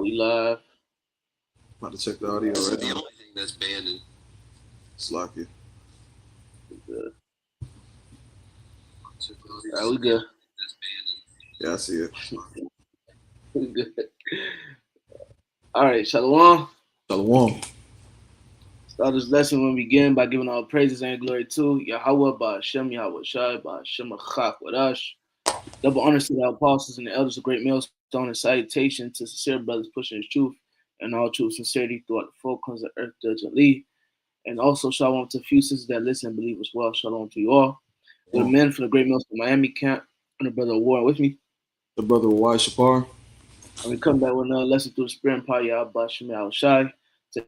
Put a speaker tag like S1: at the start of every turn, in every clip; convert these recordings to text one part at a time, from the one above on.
S1: We live.
S2: About to check the audio right
S3: The
S2: now.
S3: only thing that's banned in
S2: Slocky.
S1: We good. All right,
S3: that's
S1: we good.
S3: banned
S2: Yeah, I see it.
S1: We good. All right, Shalom.
S2: Shalom.
S1: Start this lesson when we begin by giving all praises and glory to Yahweh, Ba'Shem, Yahweh Shai, Ba'Shem, Achak, Wadash. Double honors to the apostles and the elders of Great Millstone and salutation to sincere brothers pushing his truth and all true sincerity throughout the four corners of earth, Ali. And also, shalom to a few sisters that listen and believe as well. Shalom to you all. We're the men from the Great Millstone Miami camp and the brother Warren with me.
S2: The brother Y Shapar.
S1: And we come back with another lesson through the spirit and power of Yahweh Shem Yahweh Shai to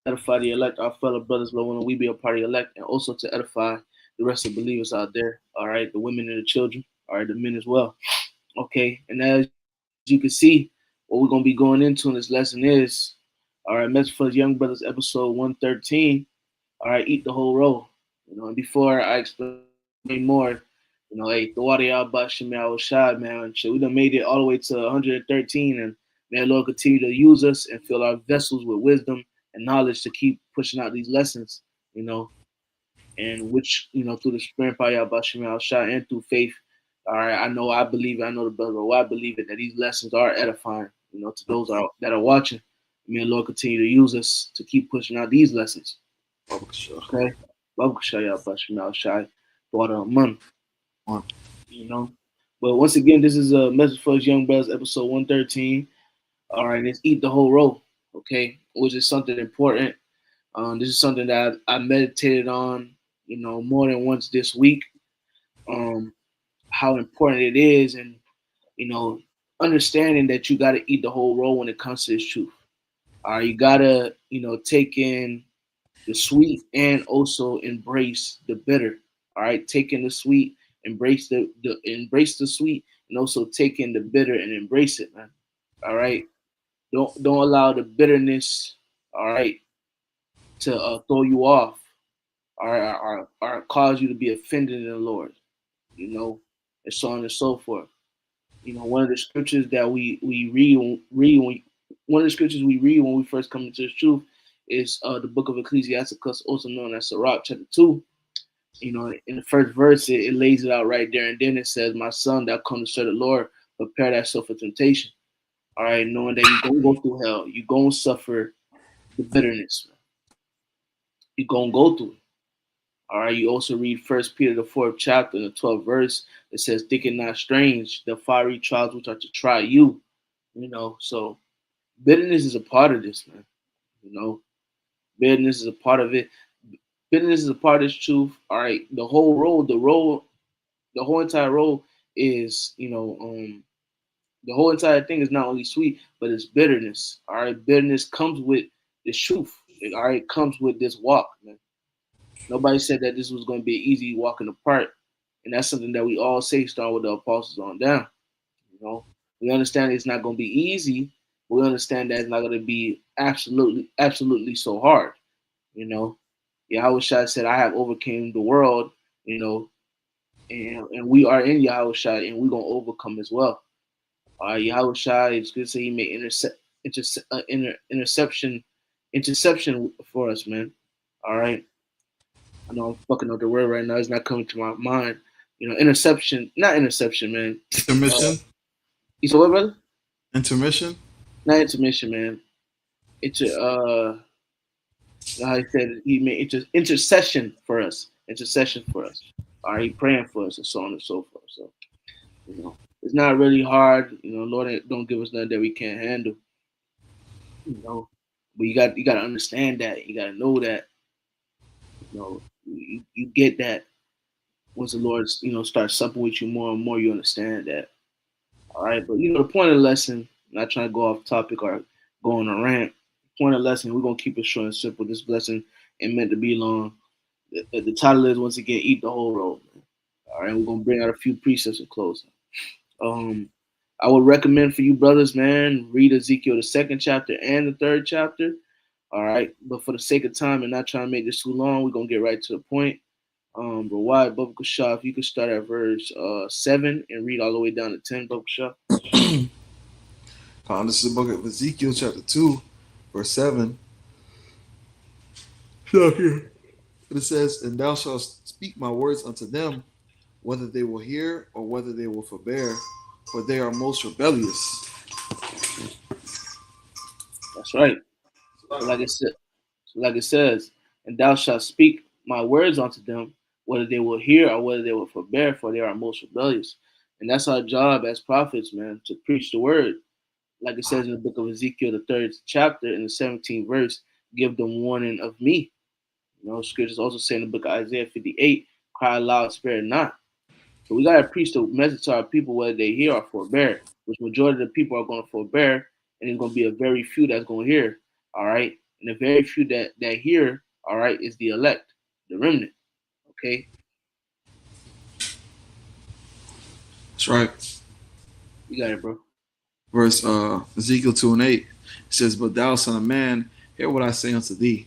S1: edify the elect, our fellow brothers, Lord, when we be a part of the elect, and also to edify the rest of the believers out there. All right, the women and the children. All right, the men as well. Okay, and as you can see, what we're gonna be going into in this lesson is, all right, Message for the Young Brothers, episode 113. All right, eat the whole roll. And before I explain more, hey, the water y'all about Shemal Shad, man. Shit, we done made it all the way to 113, and may Lord continue to use us and fill our vessels with wisdom and knowledge to keep pushing out these lessons, and which, through the spirit power about Shemal Shad and through faith. All right, I believe it, I know the brother, I believe it, that these lessons are edifying, to those that are watching. May the Lord continue to use us to keep pushing out these lessons. Okay. Baruch Shaya Bashmal Shai, daughter of Mun. But once again, this is a message for us young brothers, episode 113. All right, let's eat the whole roll, okay? Which is something important. This is something that I meditated on, more than once this week. How important it is, and you know, understanding that you got to eat the whole roll when it comes to this truth. All right, you gotta, take in the sweet and also embrace the bitter. All right, take in the sweet, embrace the sweet, and also take in the bitter and embrace it, man. All right, don't allow the bitterness, all right, to throw you off, or cause you to be offended in the Lord, and so on and so forth. One of the scriptures that we read when one of the scriptures we read when we first come into the truth is the book of Ecclesiasticus, also known as Sirach, chapter 2. In the first verse, it lays it out right there, and then it says, "My son, that come to serve the Lord, prepare thyself for temptation." All right, knowing that you're gonna go through hell, you're gonna suffer the bitterness, you're gonna go through it. All right, you also read First Peter the fourth chapter, the 12th verse. It says, "Think it not strange the fiery trials which are to try you." So bitterness is a part of this, man. You know, bitterness is a part of it. Bitterness is a part of this truth. All right, the whole entire road is, the whole entire thing is not only sweet, but it's bitterness. All right, bitterness comes with the truth. All right, it comes with this walk, man. Nobody said that this was going to be an easy walk in the park, and that's something that we all say, starting with the apostles on down. You know, we understand it's not going to be easy. We understand that it's not going to be absolutely so hard. You know, Yahweh Shai said, "I have overcame the world." You know, and we are in Yahweh Shai, and we're gonna overcome as well. Yahweh Shai is good to say he made interception for us, man. All right, I know I'm fucking up the word right now. It's not coming to my mind. Interception, not interception, man. Uh,
S2: Intermission.
S1: you said what, brother?
S2: Intermission.
S1: Not intermission, man. How he said he made intercession for us. Intercession for us. All right, praying for us, and so on and so forth. So, it's not really hard. Lord don't give us nothing that we can't handle. You know, but you got to understand that. You got to know that. You get that once the Lord starts supping with you more and more. You understand that. All right, but the point of the lesson. I'm not trying to go off topic or go on a rant. The point of the lesson, we're gonna keep it short and simple. This blessing ain't meant to be long. The title is, once again, eat the whole road. Man. All right, we're gonna bring out a few precepts and close. Um, I would recommend for you brothers, man, read Ezekiel the second chapter and the third chapter. All right, but for the sake of time and not trying to make this too long, we're gonna get right to the point. But why, Bubba Shah, if you could start at verse 7 and read all the way down to 10, Bubba Shah.
S2: This is the book of Ezekiel, chapter 2, verse 7. So here it says, "And thou shalt speak my words unto them, whether they will hear or whether they will forbear, for they are most rebellious."
S1: That's right. So like it says, and thou shalt speak my words unto them, whether they will hear or whether they will forbear, for they are most rebellious. And that's our job as prophets, man, to preach the word. Like it says in the book of Ezekiel, the third chapter, in the 17th verse, give them warning of me. You know, scriptures also say in the book of Isaiah 58, cry aloud, spare not. So we gotta preach the message to our people whether they hear or forbear, which majority of the people are gonna forbear, and there's gonna be a very few that's gonna hear. All right. And the very few that hear, all right, is the elect, the remnant. Okay.
S2: That's right.
S1: You got it, bro.
S2: Verse Ezekiel 2 and 8. It says, "But thou, son of man, hear what I say unto thee.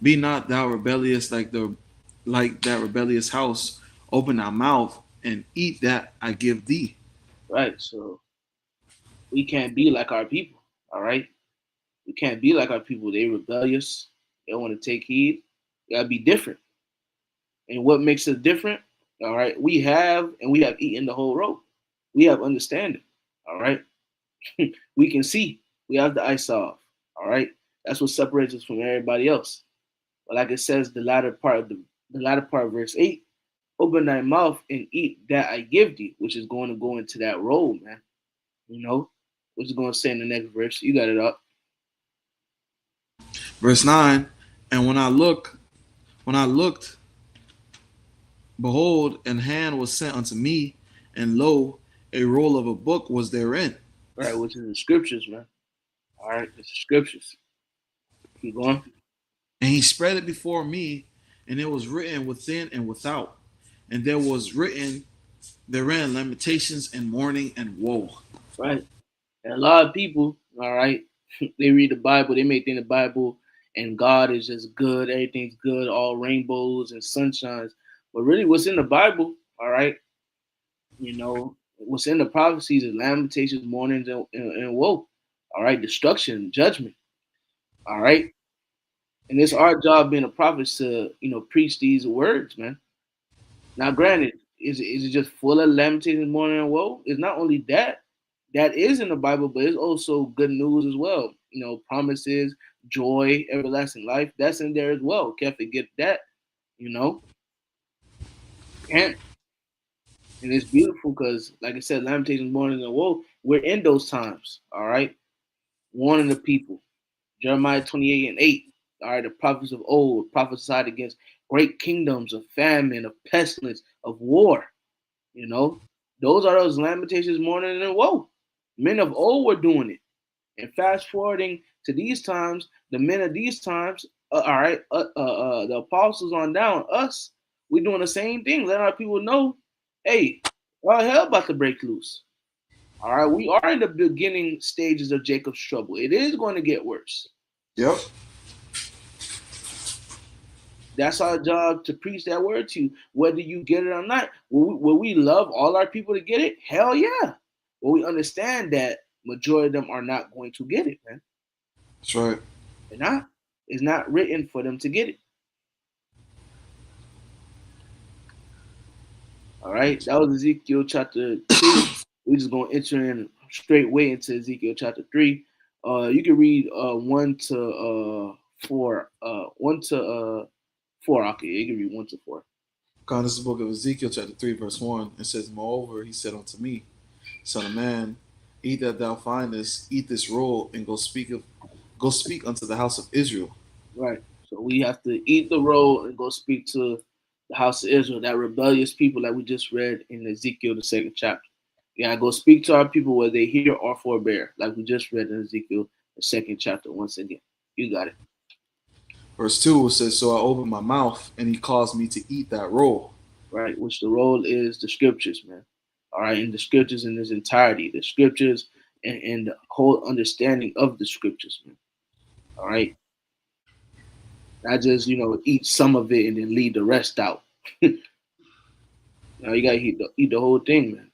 S2: Be not thou rebellious like that rebellious house. Open thy mouth and eat that I give thee."
S1: Right. So we can't be like our people. All right. We can't be like our people. They rebellious. They don't want to take heed. We gotta be different. And what makes us different? All right. We have eaten the whole road. We have understanding. All right. We can see. We have the eyes off. All right. That's what separates us from everybody else. But like it says, the latter part of verse 8, open thy mouth and eat that I give thee, which is going to go into that role, man. You know, which is going to say in the next verse. You got it up.
S2: Verse 9. "And when I looked, behold, an hand was sent unto me, and lo, a roll of a book was therein."
S1: Right, which is the scriptures, man. All right, it's the scriptures. Keep going.
S2: "And he spread it before me, and it was written within and without, and there was written therein lamentations and mourning and woe."
S1: Right. And a lot of people, all right, they read the Bible, they may think the Bible and God is just good, everything's good, all rainbows and sunshines. But really, what's in the Bible, all right, what's in the prophecies is lamentations, mournings, and woe. All right, destruction, judgment. All right. And it's our job being a prophet to, preach these words, man. Now, granted, is it just full of lamentations, mourning, and woe? It's not only that is in the Bible, but it's also good news as well. Promises, joy, everlasting life. That's in there as well. Can't forget that. You know, can't. And it's beautiful because, like I said, lamentations, mourning, and woe. We're in those times. All right, warning the people. Jeremiah 28 and 8. All right, the prophets of old prophesied against great kingdoms of famine, of pestilence, of war. You know, those are those lamentations, mourning, and woe. Men of old were doing it. And fast forwarding to these times, the men of these times, the apostles on down, us, we doing the same thing, letting our people know, hey, all hell about to break loose. All right, we are in the beginning stages of Jacob's trouble. It is going to get worse.
S2: Yep.
S1: That's our job to preach that word to you, whether you get it or not. Will we love all our people to get it? Hell yeah. Well, we understand that majority of them are not going to get it, man.
S2: That's right.
S1: They're not. It's not written for them to get it. All right. That was Ezekiel chapter 2. We're just gonna enter in straight way into Ezekiel chapter 3. You can read 1 to 4. 1 to 4. Okay, you can read 1 to 4.
S2: This is the book of Ezekiel, chapter 3, verse 1. It says, "Moreover, he said unto me, Son of man, eat that thou findest, eat this roll, and go speak unto the house of Israel."
S1: Right. So we have to eat the roll and go speak to the house of Israel, that rebellious people that we just read in Ezekiel, the second chapter. Yeah, go speak to our people where they hear or forbear, like we just read in Ezekiel, the second chapter, once again. You got it.
S2: Verse 2 says, "So I opened my mouth, and he caused me to eat that roll."
S1: Right, which the roll is the scriptures, man. All right, and the scriptures in its entirety, the scriptures and the whole understanding of the scriptures, man. All right. Not just, eat some of it and then leave the rest out. Now you gotta eat the whole thing, man.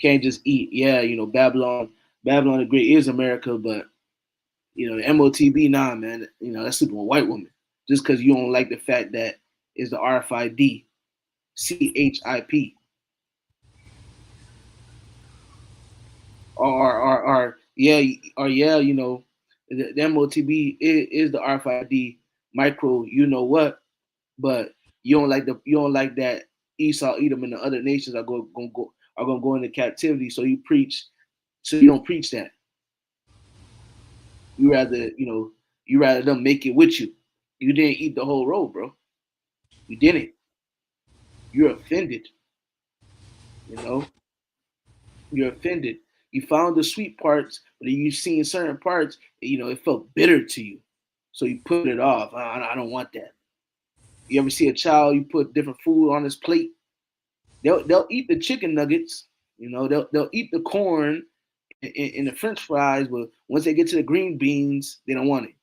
S1: Can't just eat, Babylon Babylon the Great is America, but the MOTB, nah, man. That's sleeping with a white woman. Just because you don't like the fact that it's the RFID, CHIP, the MOTB is the RFID micro. You know what? But you don't like that Esau, Edom, and the other nations are gonna go into captivity. So you don't preach that. You rather them make it with you. You didn't eat the whole roll, bro. You didn't. You're offended. You know, you're offended. You found the sweet parts, but you seen certain parts. It felt bitter to you, so you put it off. I don't want that. You ever see a child? You put different food on his plate. They'll eat the chicken nuggets. They'll eat the corn and the French fries, but once they get to the green beans, they don't want it.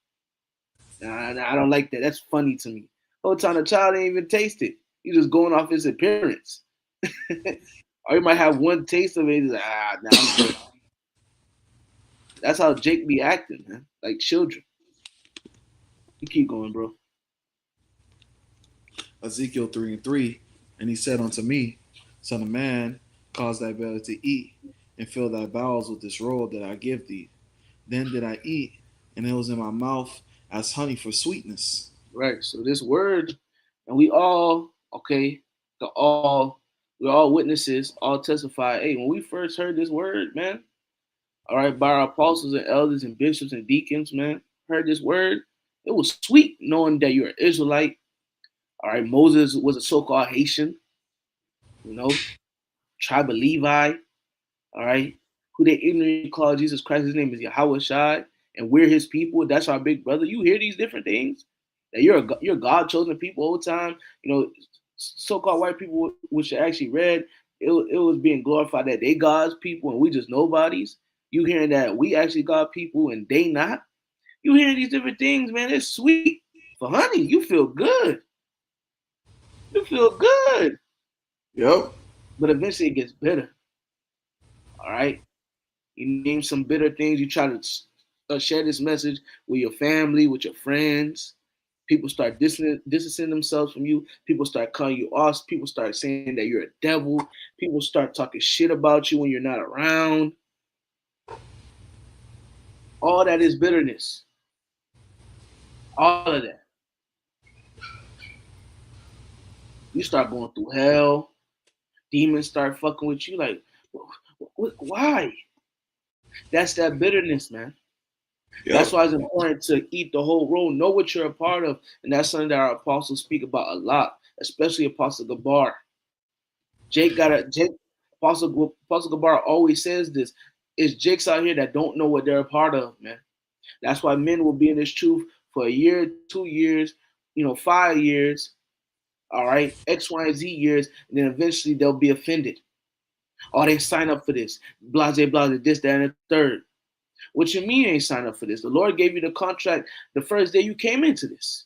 S1: I don't like that. That's funny to me. Whole time the child ain't even taste it. He's just going off his appearance. Or you might have one taste of it. He's like, nah, I'm good. That's how Jake be acting, man. Like children. You keep going, bro.
S2: Ezekiel 3:3, and he said unto me, Son of man, cause thy belly to eat, and fill thy bowels with this roll that I give thee. Then did I eat, and it was in my mouth as honey for sweetness.
S1: Right. So this word, and we all, okay, we're all witnesses, all testify. Hey, when we first heard this word, man, all right, by our apostles and elders and bishops and deacons, man, heard this word, it was sweet knowing that you're an Israelite. All right, Moses was a so-called Haitian, tribe of Levi, all right, who they ignorantly call Jesus Christ. His name is Yahweh Shai, and we're his people. That's our big brother. You hear these different things, that you're God chosen people all the time. So-called white people, which are actually read, it was being glorified that they God's people and we just nobodies. You hearing that we actually God people and they not. You hearing these different things, man. It's sweet. For honey, you feel good. You feel good.
S2: Yep.
S1: But eventually it gets bitter. All right? You name some bitter things. You try to share this message with your family, with your friends. People start distancing themselves from you. People start calling you off. People start saying that you're a devil. People start talking shit about you when you're not around. All that is bitterness. All of that. You start going through hell. Demons start fucking with you. Like, why? That's that bitterness, man. Yep. That's why it's important to eat the whole roll. Know what you're a part of. And that's something that our apostles speak about a lot, especially Apostle Gabar. Apostle Gabar always says this. It's Jakes out here that don't know what they're a part of, man. That's why men will be in this truth for a year, 2 years, 5 years, all right, X, Y, and Z years, and then eventually they'll be offended. Oh, they sign up for this. Blase, this, that, and the third. What you mean you ain't sign up for this? The Lord gave you the contract the first day you came into this.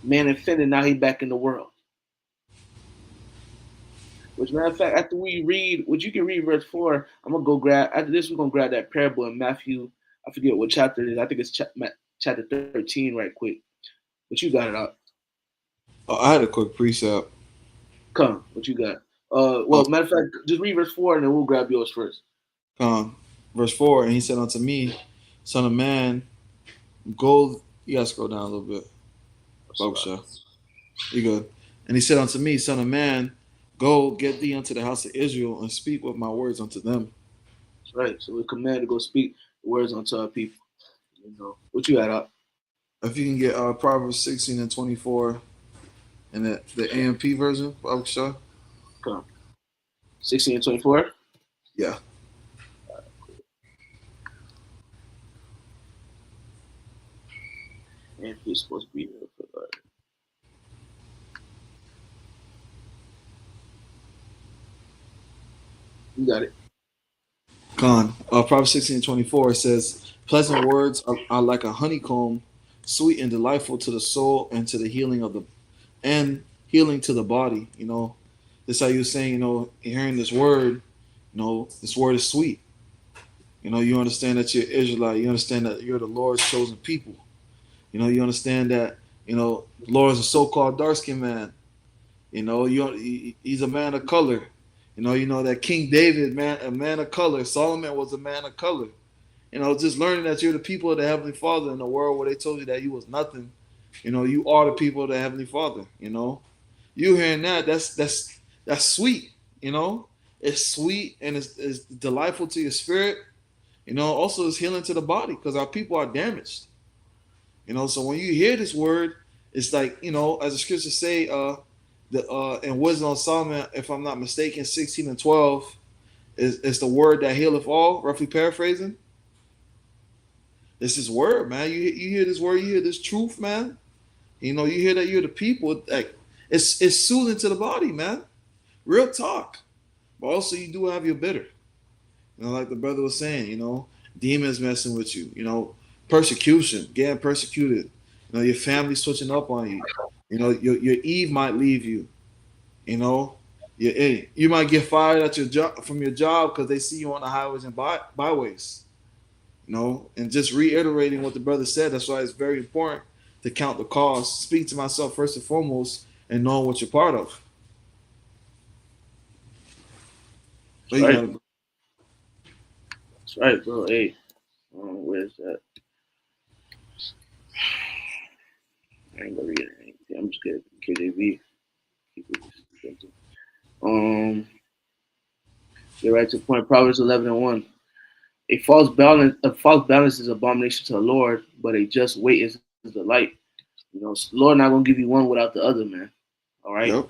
S1: Man offended, now he back in the world. Which, matter of fact, after we read, which you can read verse 4, I'm going to go grab, after this, we're going to grab that parable in Matthew. I forget what chapter it is. I think it's chapter 13 right quick. But you got it out.
S2: I had a quick precept.
S1: Come, what you got? Matter of fact, just read verse 4 and then we'll grab yours first.
S2: Verse 4, and he said unto me, Son of man, go. You got to scroll down a little bit. Oh, you good. And he said unto me, Son of man, go get thee unto the house of Israel and speak with my words unto them.
S1: That's right. So we're commanded to go speak the words unto our people. What you got up?
S2: If you can get Proverbs 16 and 24 and the AMP version, Sure.
S1: Come. 16 and 24?
S2: Yeah.
S1: And he's supposed to be here. You got it.
S2: Proverbs 16 and 24 says, pleasant words are like a honeycomb, sweet and delightful to the soul and to the healing to the body. This how you saying, hearing this word, this word is sweet. You know, you understand that you're Israelite. You understand that you're the Lord's chosen people. You know, you understand that, the Lord is a so-called dark-skinned man. He's a man of color. You know that King David, man, a man of color. Solomon was a man of color. Just learning that you're the people of the Heavenly Father in a world where they told you that you was nothing. You are the people of the Heavenly Father. You hearing that? That's sweet. It's sweet and it's delightful to your spirit. Also it's healing to the body because our people are damaged. So when you hear this word, it's like as the scriptures say, the in Wisdom of Solomon, if I'm not mistaken, 16 and 12 is the word that healeth all. Roughly paraphrasing, it's this word, man. You hear this word, you hear this truth, man. You hear that you're the people. Like it's soothing to the body, man. Real talk. But also you do have your bitter. Like the brother was saying, demons messing with you, persecution, getting persecuted, your family switching up on you, your Eve might leave you, you might get fired at your job from your job because they see you on the highways and byways, and just reiterating what the brother said. That's why it's very important to count the cost, speak to myself first and foremost, and knowing what you're part of.
S1: That's
S2: But you
S1: right.
S2: got
S1: That's right, bro. Hey, where's that? I ain't gonna read it. I'm just getting KJV. Keep it simple. Get right to the point. Proverbs 11:1. A false balance is abomination to the Lord, but a just weight is the light. The Lord not gonna give you one without the other, man. All right.
S2: yep,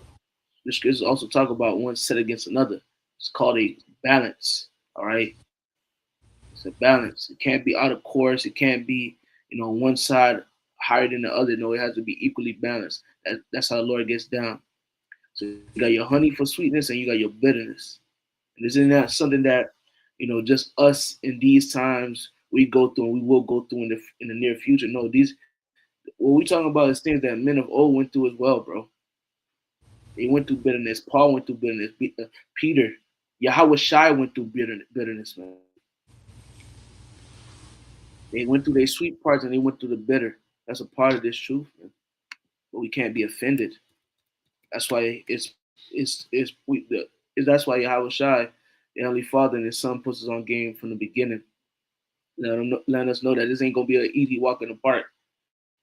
S1: The scriptures also talk about one set against another. It's called a balance. All right. It's a balance. It can't be out of course. It can't be, one side higher than the other. No, it has to be equally balanced. That's how the Lord gets down. So you got your honey for sweetness and you got your bitterness. And isn't that something that, just us in these times we go through and we will go through in the near future? No, what we talking about is things that men of old went through as well, bro. They went through bitterness. Paul went through bitterness. Peter, Yahweh Shai went through bitterness, man. They went through their sweet parts and they went through the bitter. That's a part of this truth, man. But we can't be offended. That's why it's we the is that's why Yahweh Shai, the Heavenly Father and His Son puts us on game from the beginning. Letting us know that this ain't gonna be an easy walk in the park.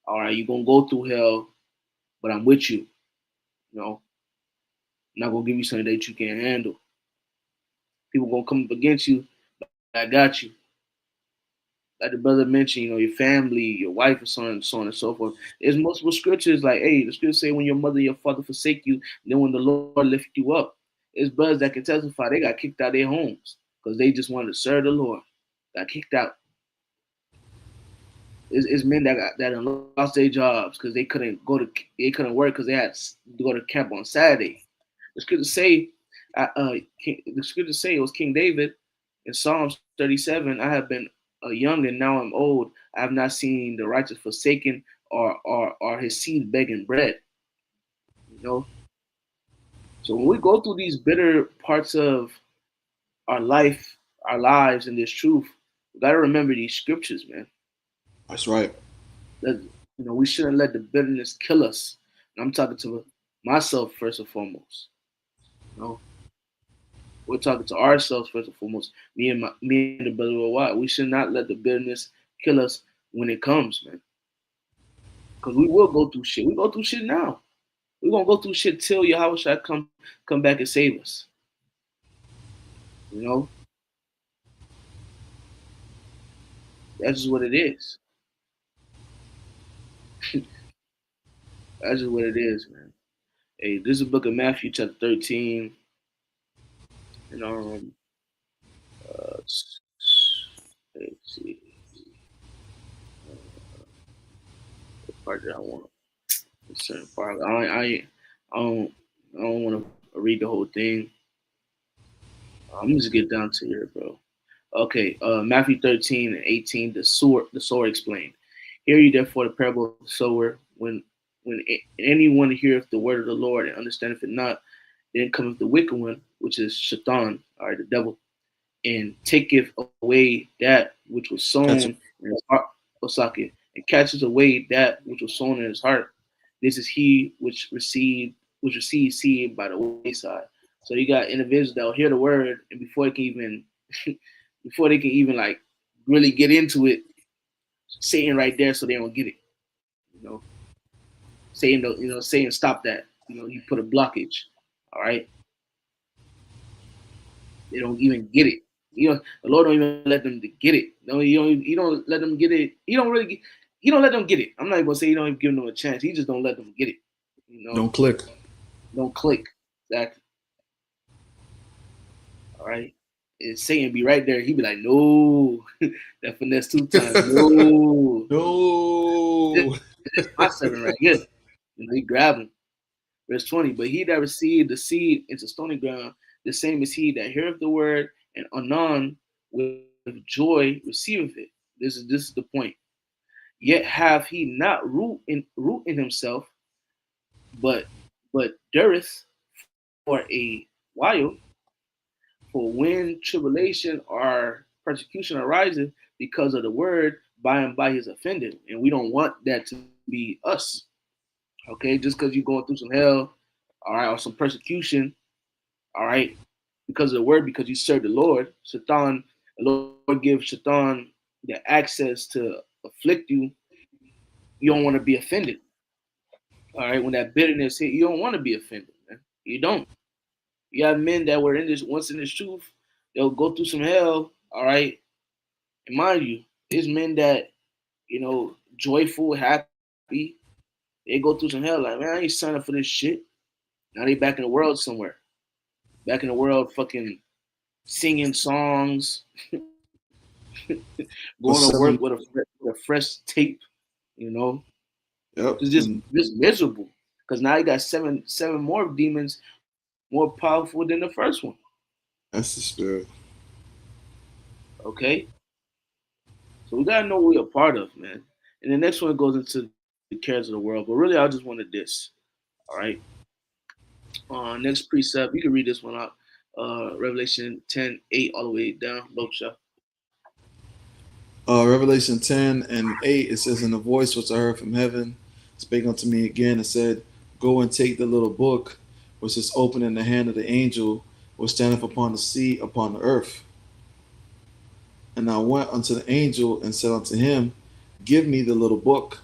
S1: All right, you're gonna go through hell, but I'm with you. I'm not gonna give you something that you can't handle. People gonna come up against you, but I got you. Like the brother mentioned, your family, your wife, and so on and so forth. There's multiple scriptures like, hey, the scriptures say when your mother and your father forsake you, then when the Lord lift you up. There's brothers that can testify they got kicked out of their homes because they just wanted to serve the Lord. Got kicked out. It's men that lost their jobs because they couldn't work because they had to go to camp on Saturday. The scriptures say, the scriptures say it was King David in Psalms 37. I have been young and now I'm old. I have not seen the righteous forsaken or his seed begging bread. You know. So when we go through these bitter parts of our life, our lives, and this truth, we gotta remember these scriptures, man.
S2: that's right.
S1: That we shouldn't let the bitterness kill us. And I'm talking to myself first and foremost. You know, we're talking to ourselves first and foremost. Me and the brother Why we should not let the bitterness kill us when it comes, man. Because we will go through shit. We go through shit now. We're gonna go through shit till Yahweh shall come back and save us. You know, that's just what it is. That's just what it is, man. Hey, this is the book of Matthew, chapter 13, and let's see the part that I want. A certain part. I don't, I don't want to read the whole thing. I'm just get down to here, bro. Okay, Matthew 13 and 18. The sower explained. Hear ye therefore the parable of the sower. When anyone heareth the word of the Lord and understandeth it not, then cometh the wicked one, which is Shaitan, or the devil, and taketh away that which was sown
S2: Catch
S1: in his heart, Osaka, and catches away that which was sown in his heart. This is he which receives seed by the wayside. So you got individuals that will hear the word, and before they can even before they can even like really get into it, Satan right there, so they don't get it. You know, Satan, Satan stop that. He put a blockage. All right, they don't even get it. The Lord don't even let them to get it. No, you don't let them get it. You don't let them get it. I'm not even gonna say you don't even give them a chance. He just don't let them get it.
S2: Don't click.
S1: Don't click. Exactly. All right. And Satan be right there. He be like, no, that finesse 2 times. No,
S2: No.
S1: this my 7 right here. He grabbed him. Verse 20. But he that received the seed into stony ground, the same is he that heareth the word, and anon with joy receiveth it. This is the point. Yet have he not root in himself, but dureth for a while. For when tribulation or persecution arises because of the word, by and by he's offended. And we don't want that to be us. Okay, just because you're going through some hell, all right, or some persecution, all right, because of the word, because you serve the Lord, the Lord gives Shaitan the access to afflict you. You don't want to be offended. All right, when that bitterness hit, you don't want to be offended, man. You don't. You have men that were once in this truth, they'll go through some hell, all right. And mind you, there's men that, joyful, happy, they go through some hell, like, man, I ain't signing up for this shit. Now they back in the world somewhere. Back in the world, fucking singing songs,
S2: For
S1: going to work
S2: 7.
S1: with a fresh tape, you know.
S2: Yep.
S1: It's just miserable. Because now you got seven more demons more powerful than the first one.
S2: That's the spirit.
S1: Okay? So we gotta know what we're a part of, man. And the next one goes into the cares of the world. But really I just wanted this. All right. Next precept, you can read this one out. Revelation 10:8 all the way down. Loksha.
S2: Revelation 10 and 8, it says, "In the voice which I heard from heaven spake unto me again and said, Go and take the little book which is open in the hand of the angel which standeth upon the sea upon the earth. And I went unto the angel and said unto him, Give me the little book.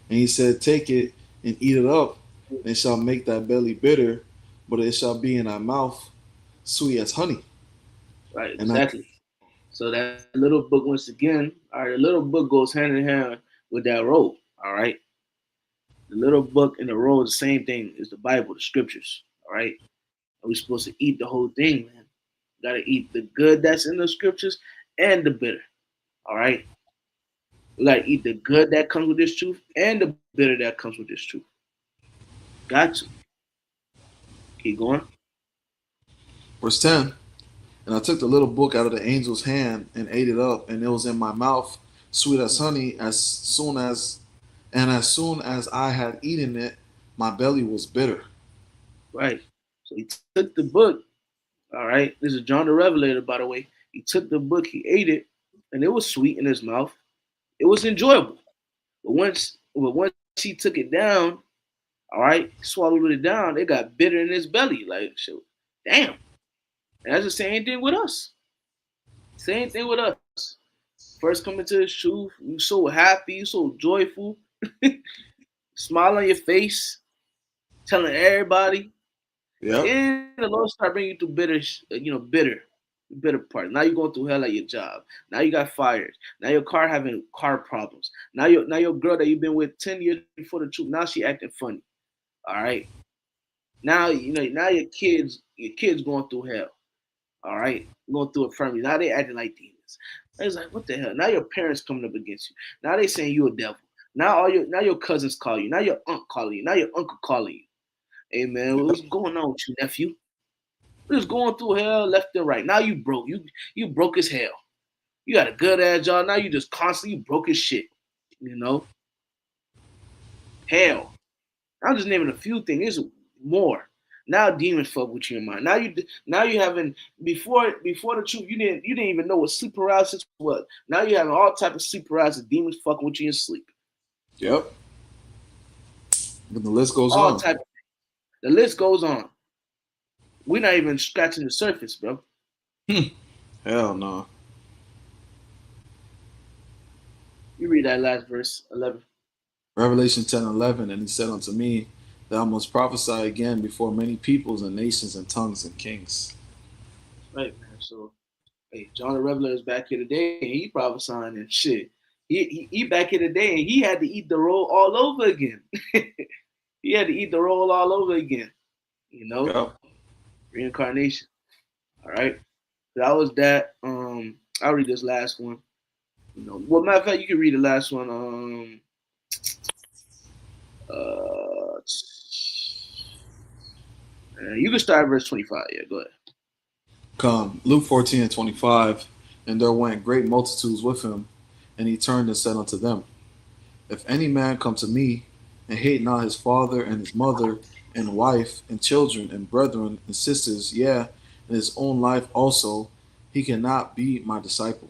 S2: And he said, Take it and eat it up, and it shall make thy belly bitter, but it shall be in thy mouth sweet as honey."
S1: Right,
S2: And I
S1: exactly. So that little book, once again, all right, the little book goes hand in hand with that roll. All right. The little book and the roll is the same thing as the Bible, the scriptures. All right. And we're supposed to eat the whole thing, man. Gotta eat the good that's in the scriptures and the bitter. All right. We gotta eat the good that comes with this truth and the bitter that comes with this truth. Got to. Keep going.
S2: verse 10. And I took the little book out of the angel's hand and ate it up, and it was in my mouth sweet as honey. As soon as I had eaten it, my belly was bitter.
S1: Right. So he took the book. All right. This is John the Revelator, by the way. He took the book, he ate it, and it was sweet in his mouth. It was enjoyable. But once he took it down, all right, swallowed it down, it got bitter in his belly. Like, shit, damn. And that's the same thing with us. Same thing with us. First coming to the truth, you so happy, you so joyful, smile on your face, telling everybody.
S2: Yep.
S1: Then the Lord start bringing you to bitter part. Now you're going through hell at your job. Now you got fired. Now your car having car problems. Now your girl that you've been with 10 years before the truth. Now she acting funny. All right. Now your kids going through hell. All right, going through infirmity. Now they acting like demons. It's like, what the hell? Now your parents coming up against you. Now they saying you a devil. Now your cousins call you. Now your aunt calling you. Now your uncle calling you. Hey man, what's going on with you, nephew? We're just going through hell left and right. Now you broke. You broke as hell. You got a good ass job. Now you just constantly broke as shit. You know? Hell. I'm just naming a few things. There's more. Now demons fuck with your mind. Now you having before the truth, you didn't even know what sleep paralysis was. Now you having all type of sleep paralysis, demons fucking with you in sleep.
S2: Yep. But the list goes
S1: All
S2: on.
S1: type. The list goes on. We're not even scratching the surface, bro.
S2: Hell no.
S1: You read that last verse, 11.
S2: Revelation 10:11, and he said unto me, thou must prophesy again before many peoples and nations and tongues and kings.
S1: Right, man. So, hey, John the Revelator is back here today, and he prophesying and shit. He back here today, and he had to eat the roll all over again. He had to eat the roll all over again. You know,
S2: Yep.
S1: reincarnation. All right. That was that. I'll read this last one. You know, well, matter of fact, you can read the last one. Uh, you can start at verse 25. Yeah, go ahead.
S2: Come, Luke 14:25, and there went great multitudes with him, and he turned and said unto them, if any man come to me, and hate not his father and his mother, and wife, and children, and brethren, and sisters, yea, and his own life also, he cannot be my disciple.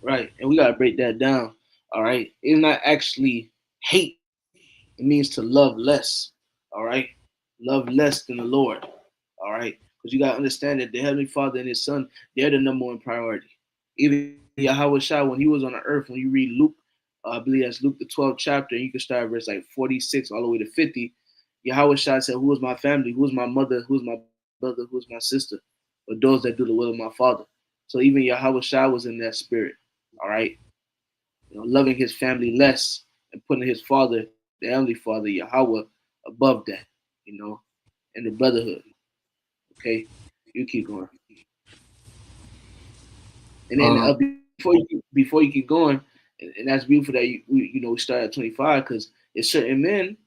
S1: Right, and we gotta break that down. All right, it's not actually hate. It means to love less. All right, love less than the Lord. All right, because you gotta understand that the Heavenly Father and His Son, they're the number one priority. Even Yahweh Shai, when He was on the earth, when you read Luke, I believe that's Luke the 12th chapter, and you can start at verse like 46 all the way to 50. Yahweh Shai said, "Who is my family? Who is my mother? Who is my brother? Who is my sister? But those that do the will of my Father." So even Yahweh Shai was in that spirit. All right, loving his family less and putting his father, the Heavenly Father, Yahweh, above that, and the brotherhood. Okay, you keep going, and then
S2: Uh,
S1: before you keep going, and that's beautiful that we start at 25 because it's certain men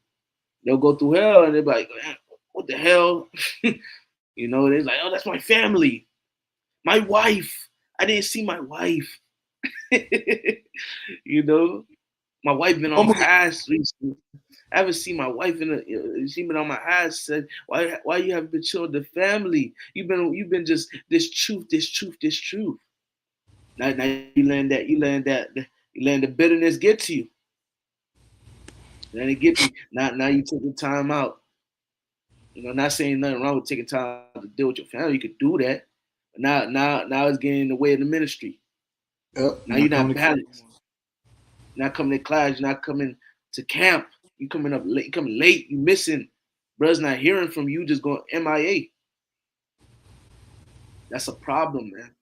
S1: they'll go through hell and they're like, what the hell, they're like, oh, that's my family, my wife. I didn't see my wife. you know, my wife been on my
S2: normally,
S1: ass recently. I haven't seen my wife in she been on my ass. Said, why you haven't been chilling with the family? You've been just this truth, this truth, this truth. Now you learn the bitterness get to you. Then it get to you. Now you take the time out. Not saying nothing wrong with taking time to deal with your family. You could do that. But now it's getting in the way of the ministry.
S2: yep,
S1: Now you're
S2: not
S1: not
S2: coming to class.
S1: balanced. You're not coming to class. You're not coming to camp. You coming up late. You coming late. You missing. Bro's not hearing from you. Just going MIA. That's a problem, man.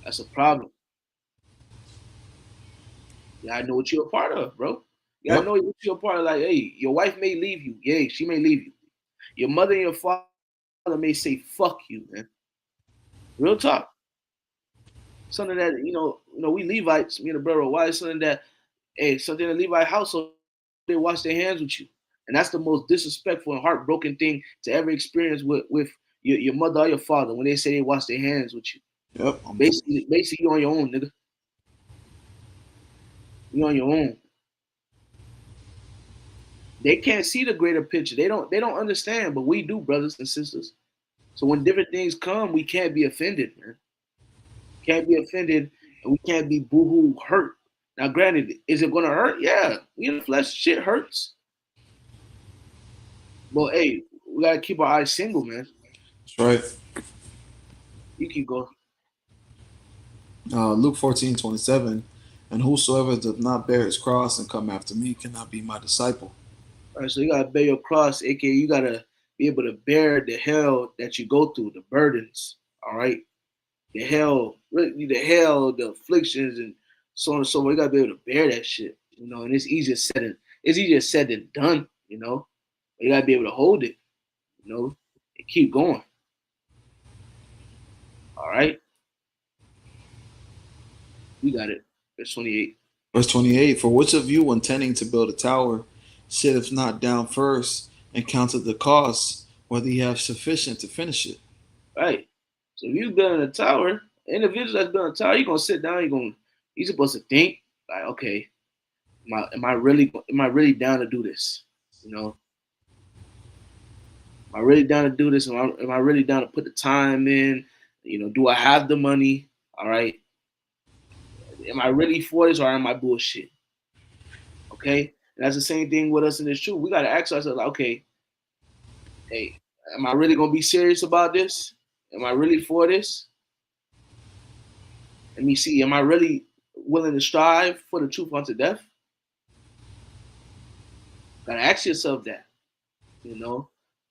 S1: That's a problem. Yeah, I know what you're a part of, bro. Yeah, I
S2: Yep.
S1: know what you're a part of. Like, hey, your wife may leave you. Yeah, she may leave you. Your mother and your father may say, "Fuck you," man. Real talk. Something that we Levites, me and the brother, why something that, hey, something in the Levite household, they wash their hands with you, and that's the most disrespectful and heartbroken thing to ever experience with your mother or your father when they say they wash their hands with you.
S2: Yep.
S1: Basically, you on your own, nigga. You on your own. They can't see the greater picture. They don't understand, but we do, brothers and sisters. So when different things come, we can't be offended, man. Can't be offended, and we can't be boohoo hurt. Now, granted, is it gonna hurt? Yeah, we in the flesh, shit hurts. But hey, we gotta keep our eyes single, man.
S2: That's right.
S1: You keep going.
S2: Luke 14:27, and whosoever doth not bear his cross and come after me cannot be my disciple.
S1: All right, so you gotta bear your cross, aka you gotta be able to bear the hell that you go through, the burdens. All right, the hell, really, the hell, the afflictions, and so on and so forth. You gotta be able to bear that shit, and it's easier said than done. You gotta be able to hold it, and keep going. All right, we got it. Verse 28.
S2: Verse 28, for which of you intending to build a tower sitteth not down first and counteth the cost, whether he have sufficient to finish it?
S1: Right. So if you building a tower, individual that's building a tower, you're gonna sit down. You're supposed to think like, okay, am I really down to do this? Am I really down to do this? Am I really down to put the time in? Do I have the money? All right. Am I really for this or am I bullshit? Okay. And that's the same thing with us in this truth. We got to ask ourselves, like, okay, hey, am I really going to be serious about this? Am I really for this? Let me see. Am I really willing to strive for the truth unto death? Gotta ask yourself that,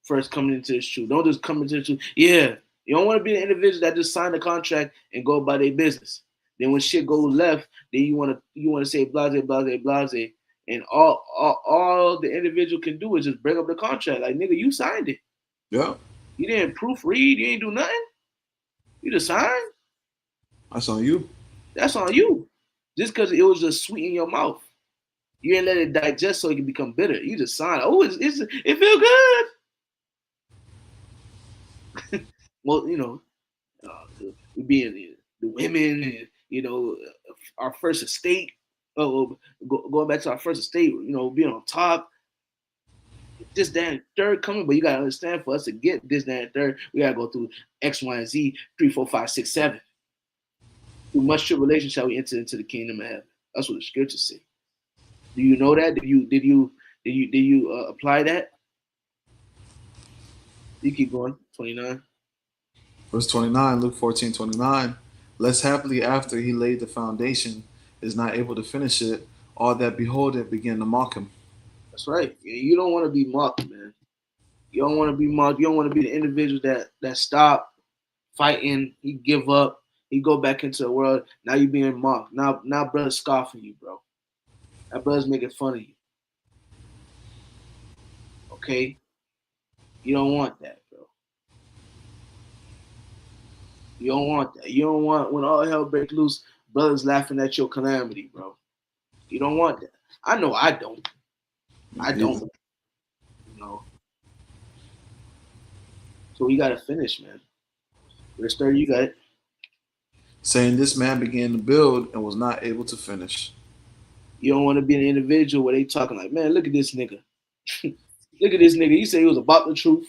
S1: first coming into this truth. Don't just come into the truth. Yeah, you don't want to be the individual that just sign the contract and go about their business. Then when shit goes left, then you wanna say blase, blase, blase, and all the individual can do is just bring up the contract. Like, nigga, you signed it.
S2: Yeah,
S1: You didn't proofread. You ain't do nothing. You just signed.
S2: that's on you.
S1: That's on you. Just because it was just sweet in your mouth. You didn't let it digest so it can become bitter. You just signed. Oh, it feel good. Well, being the women, and our first estate. Going back to our first estate, being on top. This, that, and third coming, but you gotta understand, for us to get this, that, and third, we gotta go through X, Y, and Z, 3, 4, 5, 6, 7. Through much tribulation shall we enter into the kingdom of heaven. That's what the scriptures say. Do you know that? Did you apply that? You keep going. 29.
S2: Verse 29, Luke 14:29. Less happily after he laid the foundation, is not able to finish it, all that behold it began to mock him.
S1: That's right. You don't want to be mocked, man. You don't want to be mocked. You don't want to be the individual that stop fighting. He give up. He go back into the world. Now you being mocked. Now brother's scoffing you, bro. That brother's making fun of you. Okay? You don't want that, bro. You don't want that. You don't want, when all hell breaks loose, brothers laughing at your calamity, bro. You don't want that. I know I don't. I don't. So we gotta finish, man. Verse 30, you got it.
S2: Saying this man began to build and was not able to finish.
S1: You don't want to be an individual where they talking like, man, look at this nigga. Look at this nigga. He said he was about the truth.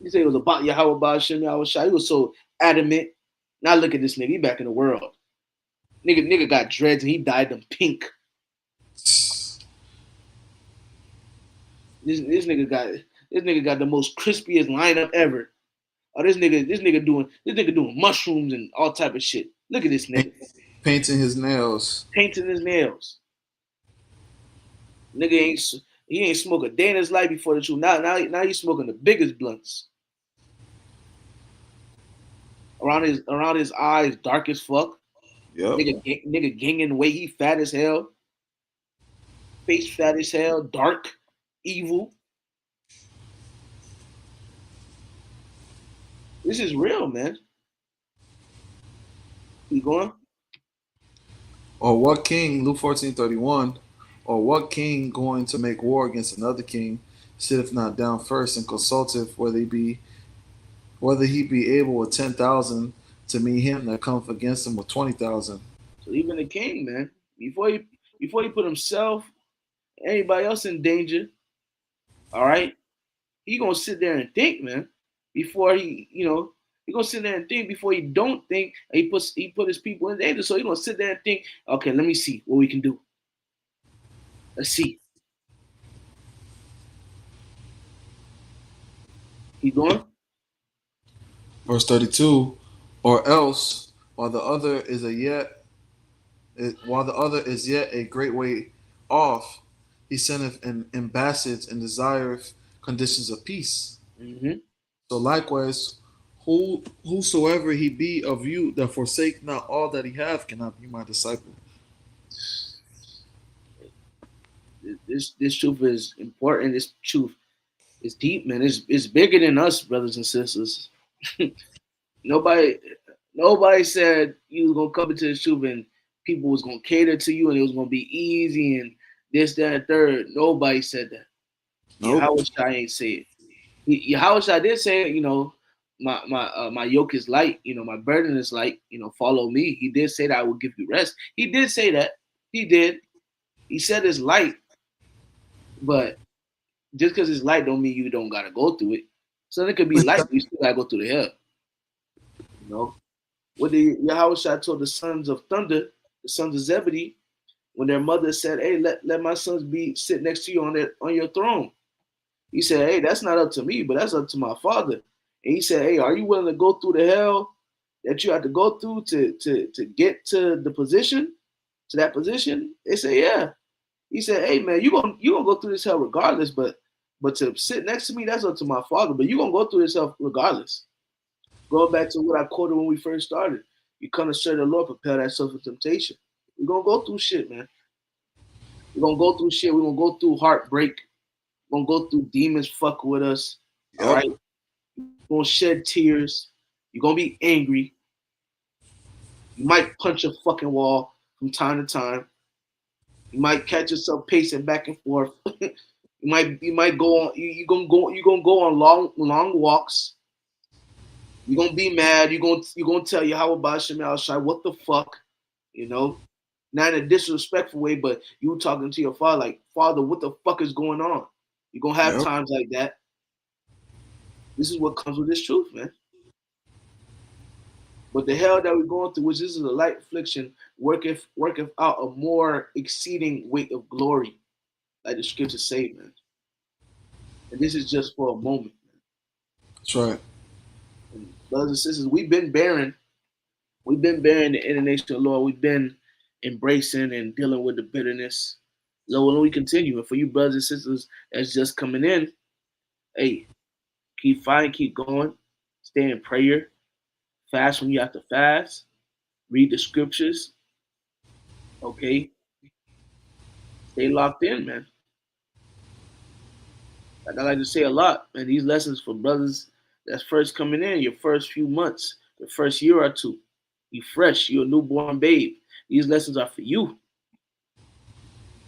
S1: He said he was about Yahweh Ba'ashem Yahweh Shai. He was so adamant. Now look at this nigga. He back in the world. Nigga got dreads and he dyed them pink. This nigga got the most crispiest lineup ever. Oh, this nigga doing mushrooms and all type of shit. Look at this nigga.
S2: Painting his nails.
S1: Painting his nails. Nigga ain't smoked a day in his life before the truth. Now he's smoking the biggest blunts. Around his eyes, dark as fuck.
S2: Yep.
S1: Nigga gaining weight. He fat as hell. Face fat as hell. Dark, evil. This is real, man. You going?
S2: Or what king, Luke 14:31, or what king going to make war against another king, sitteth not down first and consulteth whether he be able with 10,000 to meet him that cometh against him with 20,000.
S1: So even the king, man, before he put himself, anybody else in danger, all right, he gonna sit there and think, man, before he gonna sit there and think before he don't think. He put his people in danger, so he gonna sit there and think, okay, let me see what we can do. Let's see. Keep going.
S2: Verse 32, or else while the other is yet a great way off, he sendeth an ambassadors and desireth conditions of peace.
S1: Mm-hmm.
S2: So likewise, whosoever he be of you that forsake not all that he hath cannot be my disciple.
S1: This truth is important. This truth is deep, man. It's bigger than us, brothers and sisters. Nobody said you was gonna come into this truth and people was gonna cater to you and it was gonna be easy and this, that, and third. Nobody said that.
S2: Nope.
S1: Yahweh Shai ain't say it. Yahweh Shai did say, my yoke is light, my burden is light, follow me. He did say that I will give you rest. He did say that. He did. He said it's light, but just because it's light don't mean you don't gotta go through it. Something could be light, but you still gotta go through the hell. You know? What the Yahushua told the sons of thunder, the sons of Zebedee, when their mother said, "Hey, let my sons be sit next to you on your throne." He said, "Hey, that's not up to me, but that's up to my father." And he said, "Hey, are you willing to go through the hell that you have to go through to get to the position, to that position?" They said, "Yeah." He said, "Hey, man, you gonna go through this hell regardless, but to sit next to me, that's up to my father. But you gonna go through this hell regardless." Going back to what I quoted when we first started, you come to serve the Lord, prepare thyself for temptation. We're gonna go through shit, man. We're gonna go through shit. We're gonna go through heartbreak. We're gonna go through demons fucking with us. All right. You're gonna shed tears. You're gonna be angry. You might punch a fucking wall from time to time. You might catch yourself pacing back and forth. you might go on. You're gonna go on long walks. You're gonna be mad. You're gonna tell Yahweh Shem Shai, what the fuck, you know? Not in a disrespectful way, but you talking to your father like, Father, what the fuck is going on? You're gonna have times like that. This is what comes with this truth, man. But the hell that we're going through, which is a light affliction, worketh out a more exceeding weight of glory, like the scriptures say, man. And this is just for a moment, man.
S2: That's right.
S1: And brothers and sisters, we've been bearing the international law. We've been embracing and dealing with the bitterness. So when we continue, and for you brothers and sisters that's just coming in, hey, keep fighting, keep going, stay in prayer, fast when you have to fast, read the scriptures, okay? Stay locked in, man. Like I like to say a lot, man, these lessons for brothers that's first coming in, your first few months, the first year or two. You fresh, you're a newborn babe. These lessons are for you.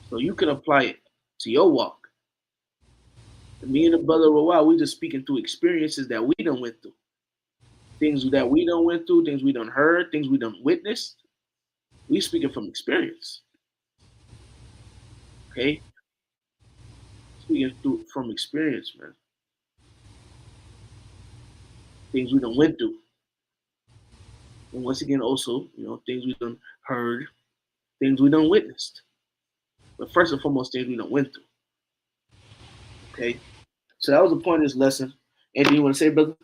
S1: So you can apply it to your walk. And me and the brother Rawal, we just speaking through experiences that we done went through. Things that we done went through, things we done heard, things we done witnessed. We speaking from experience. Okay? Speaking from experience, man. Things we done went through. And once again, also, things we done heard, things we done witnessed. But first and foremost, things we done went through. Okay? So that was the point of this lesson. Anything you want to say, brother?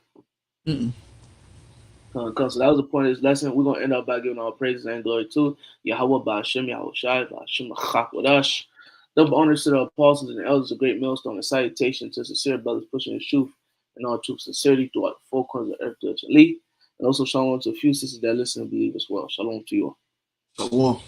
S1: So that was the point of this lesson. We're going to end up by giving all praises and glory to Yahweh Ba'ashem, Yahweh Shai, Ba'ashem Chak Double honors to the apostles and the elders of Great Millstone, and salutation to sincere brothers pushing the truth and all truth sincerity throughout the four corners of the earth to Italy. And also shalom to a few sisters that listen and believe as well. Shalom to you all.
S2: Shalom.